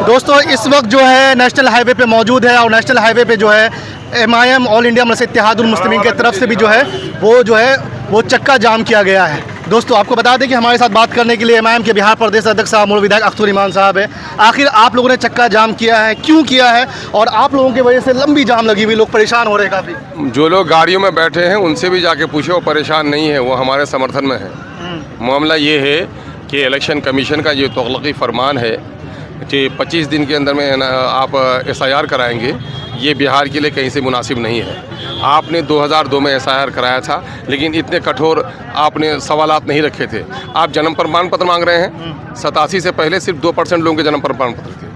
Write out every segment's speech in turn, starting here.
दोस्तों इस वक्त जो है नेशनल हाईवे पे मौजूद है और नेशनल हाईवे पे जो है MIM ऑल इंडिया मजलिस इत्तेहादुल मुस्लिमीन की तरफ से भी जो है वो चक्का जाम किया गया है। दोस्तों आपको बता दें कि हमारे साथ बात करने के लिए MIM के बिहार प्रदेश अध्यक्ष साहब और विधायक अख्तर ईमान साहब है। आखिर आप लोगों ने चक्का जाम किया है, क्यों किया है, और आप लोगों की वजह से लंबी जाम लगी हुई, लोग परेशान हो रहे हैं काफ़ी। जो लोग गाड़ियों में बैठे हैं उनसे भी जाके पूछे, वो परेशान नहीं है, वो हमारे समर्थन में है। मामला ये है कि इलेक्शन कमीशन का ये तगलकी फरमान है कि 25 दिन के अंदर में आप SIR कराएंगे, ये बिहार के लिए कहीं से मुनासिब नहीं है। आपने 2002 में SIR कराया था, लेकिन इतने कठोर आपने सवालात नहीं रखे थे। आप जन्म प्रमाण पत्र मांग रहे हैं, 87 से पहले सिर्फ 2% लोगों के जन्म प्रमाण पत्र थे।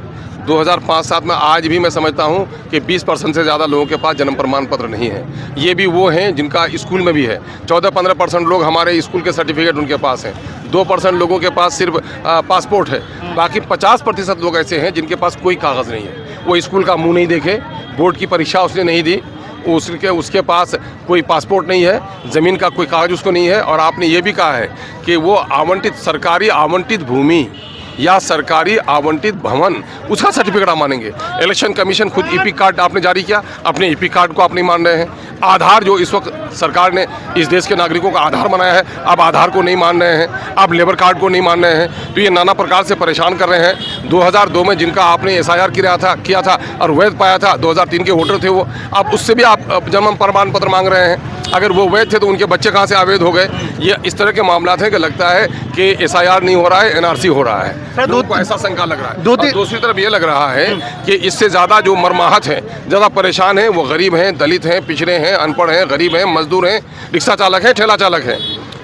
2005-7 में आज भी मैं समझता हूं कि 20% से ज़्यादा लोगों के पास जन्म प्रमाण पत्र नहीं है। ये भी वो हैं जिनका स्कूल में भी है। 14-15% लोग हमारे स्कूल के सर्टिफिकेट उनके पास हैं। 2% लोगों के पास सिर्फ पासपोर्ट है। बाकी 50% लोग ऐसे हैं जिनके पास कोई कागज़ नहीं है। वो स्कूल का मुंह नहीं देखे, बोर्ड की परीक्षा उसने नहीं दी, उसके पास कोई पासपोर्ट नहीं है, ज़मीन का कोई कागज़ उसको नहीं है। और आपने ये भी कहा है कि वो सरकारी आवंटित भूमि या सरकारी आवंटित भवन, उसका सर्टिफिकेट आप मानेंगे। इलेक्शन कमीशन खुद EPIC कार्ड आपने जारी किया, अपने EPIC कार्ड को आप नहीं मान रहे हैं। आधार जो इस वक्त सरकार ने इस देश के नागरिकों का आधार बनाया है, आप आधार को नहीं मान रहे हैं, आप लेबर कार्ड को नहीं मान रहे हैं। तो ये नाना प्रकार से परेशान कर रहे हैं। 2002 में जिनका आपने SIR किया था और वैध पाया था, 2003 के वोटर थे वो, आप उससे भी आप जन्म प्रमाण पत्र मांग रहे हैं। अगर वो वैध थे तो उनके बच्चे कहाँ से अवैध हो गए? ये इस तरह के मामला हैं कि लगता है कि SIR नहीं हो रहा है, NRC हो रहा है। लोगों को ऐसा शंका लग रहा है। दूसरी तरफ ये लग रहा है कि इससे ज़्यादा जो मरमाहत हैं, ज़्यादा परेशान हैं, वो गरीब हैं, दलित हैं, पिछड़े हैं, अनपढ़ हैं, गरीब हैं, मजदूर हैं, रिक्शा चालक हैं, ठेला चालक हैं।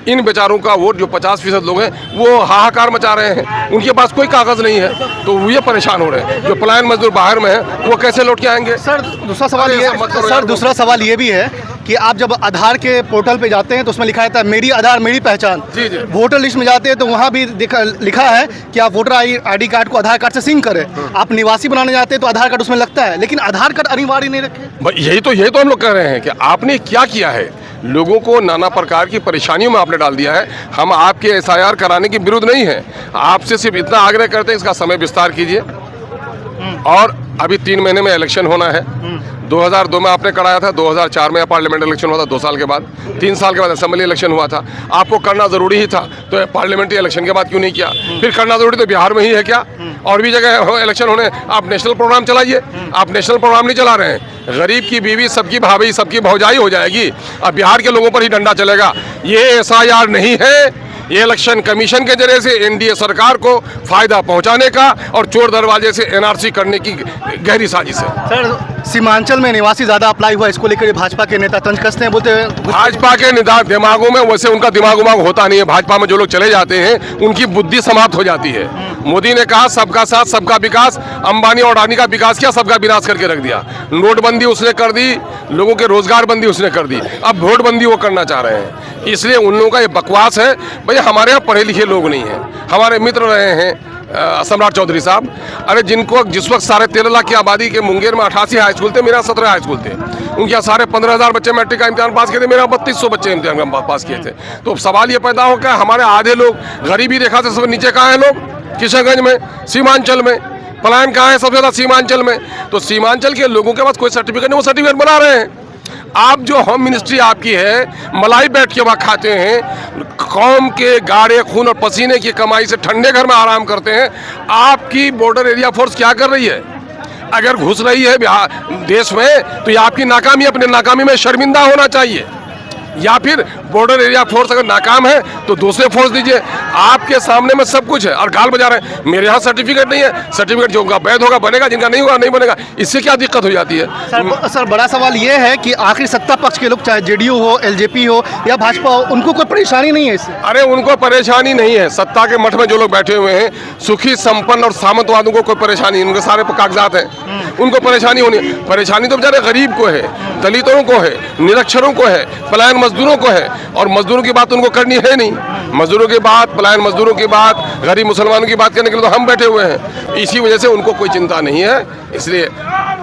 इन बेचारों का वोट जो 50% लोग हैं वो हाहाकार मचा रहे हैं। उनके पास कोई कागज़ नहीं है, तो ये परेशान हो रहे हैं। जो पलायन मजदूर बाहर में है वो कैसे लौट के आएंगे? सर दूसरा सवाल ये भी है कि आप जब आधार के पोर्टल पे जाते हैं तो उसमें लिखा रहता है मेरी आधार मेरी पहचान। जी। वोटर लिस्ट में जाते हैं तो वहाँ भी लिखा है कि आप वोटर ID कार्ड को आधार कार्ड से सिंक करें। आप निवासी बनाने जाते हैं तो आधार कार्ड उसमें लगता है, लेकिन आधार कार्ड अनिवार्य नहीं रखे। यही तो हम लोग कह रहे हैं कि आपने क्या किया है, लोगों को नाना प्रकार की परेशानियों में आपने डाल दिया है। हम आपके SIR कराने के विरुद्ध नहीं हैं, आपसे सिर्फ इतना आग्रह करते हैं इसका समय विस्तार कीजिए। और अभी 3 महीने में इलेक्शन होना है। 2002 में आपने कराया था, 2004 में पार्लियामेंट इलेक्शन हुआ था, 2 साल के बाद, 3 साल के बाद असेंबली इलेक्शन हुआ था। आपको करना ज़रूरी ही था, तो पार्लियामेंट्री इलेक्शन के बाद क्यों नहीं किया? फिर करना ज़रूरी तो बिहार में ही है क्या? और भी जगह इलेक्शन होने, आप नेशनल प्रोग्राम चलाइए। आप नेशनल प्रोग्राम नहीं चला रहे हैं। गरीब की बीवी सबकी भाभी सबकी भौजाई हो जाएगी, अब बिहार के लोगों पर ही डंडा चलेगा। ये SIR नहीं है, ये इलेक्शन कमीशन के जरिए से NDA सरकार को फायदा पहुंचाने का और चोर दरवाजे से NRC करने की गहरी साजिश है। सर सीमांचल में निवासी ज़्यादा अप्लाई हुआ, इसको लेकर भाजपा के नेता तंज कसते हैं, बोलते हैं भाजपा के दिमागों में वैसे उनका दिमाग होता नहीं है। भाजपा में जो लोग चले जाते हैं उनकी बुद्धि समाप्त हो जाती है। मोदी ने कहा सबका साथ सबका विकास, अंबानी और अडानी का विकास किया, सबका विनाश करके रख दिया। नोटबंदी उसने कर दी, लोगों के रोजगार बंदी उसने कर दी, अब वोट बंदी वो करना चाह रहे हैं। इसलिए उन लोगों का ये बकवास है। भैया हमारे यहाँ पढ़े लिखे लोग नहीं हैं, हमारे मित्र रहे हैं सम्राट चौधरी साहब। अरे जिनको जिस वक्त 13.5 लाख की आबादी के मुंगेर में 88 हाई स्कूल थे, मेरा 17 हाई स्कूल थे। उनके यहाँ 15,500 बच्चे मैट्रिक का इम्तिहान पास किए थे, मेरा 3200 बच्चे इम्तिहान पास किए थे। तो सवाल ये पैदा हो गया, हमारे आधे लोग गरीबी रेखा से सब नीचे कहाँ हैं लोग? किशनगंज में, सीमांचल में। पलायन कहाँ है? सबसे ज़्यादा सीमांचल में। तो सीमांचल के लोगों के पास कोई सर्टिफिकेट नहीं, वो सर्टिफिकेट बना रहे हैं। आप जो होम मिनिस्ट्री आपकी है, मलाई बैठ के वहाँ खाते हैं, कौम के गाढ़े खून और पसीने की कमाई से ठंडे घर में आराम करते हैं। आपकी बॉर्डर एरिया फोर्स क्या कर रही है? अगर घुस रही है देश में तो ये आपकी नाकामी, अपने नाकामी में शर्मिंदा होना चाहिए। या फिर बॉर्डर एरिया फोर्स अगर नाकाम है तो दूसरे फोर्स दीजिए। आपके सामने में सब कुछ है और गाल बजा रहे हैं मेरे यहाँ सर्टिफिकेट नहीं है। सर्टिफिकेट जो वैध होगा बनेगा, जिनका नहीं होगा नहीं बनेगा। इससे क्या दिक्कत हो जाती है? सर बड़ा सवाल ये है कि आखिर सत्ता पक्ष के लोग, चाहे JDU हो, LJP हो या भाजपा हो, उनको कोई परेशानी नहीं है इससे? अरे उनको परेशानी नहीं है। सत्ता के मठ में जो लोग बैठे हुए हैं, सुखी संपन्न और सामंतवादों को कोई परेशानी नहीं, उनके सारे कागजात हैं, उनको परेशानी होनी। परेशानी तो बेचारे गरीब को है, दलितों को है, निरक्षरों को है, पलायन मजदूरों को है। और मजदूरों की बात उनको करनी है नहीं। मजदूरों की बात, पलायन मजदूरों की बात, गरीब मुसलमानों की बात करने के लिए तो हम बैठे हुए हैं। इसी वजह से उनको कोई चिंता नहीं है। इसलिए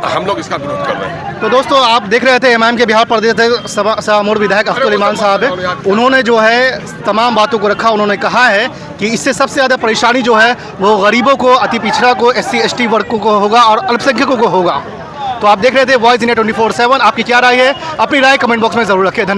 हम लोग इसका विरोध कर रहे हैं। तो दोस्तों आप देख रहे थे एमआईएम के बिहार प्रदेश सामूर विधायक अख्तर ईमान साहब है, उन्होंने जो है तमाम बातों को रखा। उन्होंने कहा है कि इससे सबसे ज़्यादा परेशानी जो है वो गरीबों को, अति पिछड़ा को, SC ST वर्ग को होगा और अल्पसंख्यकों को होगा। तो आप देख रहे थे वॉइस इंडिया 24/7। आपकी क्या राय है? अपनी राय कमेंट बॉक्स में ज़रूर रखें। धन्यवाद।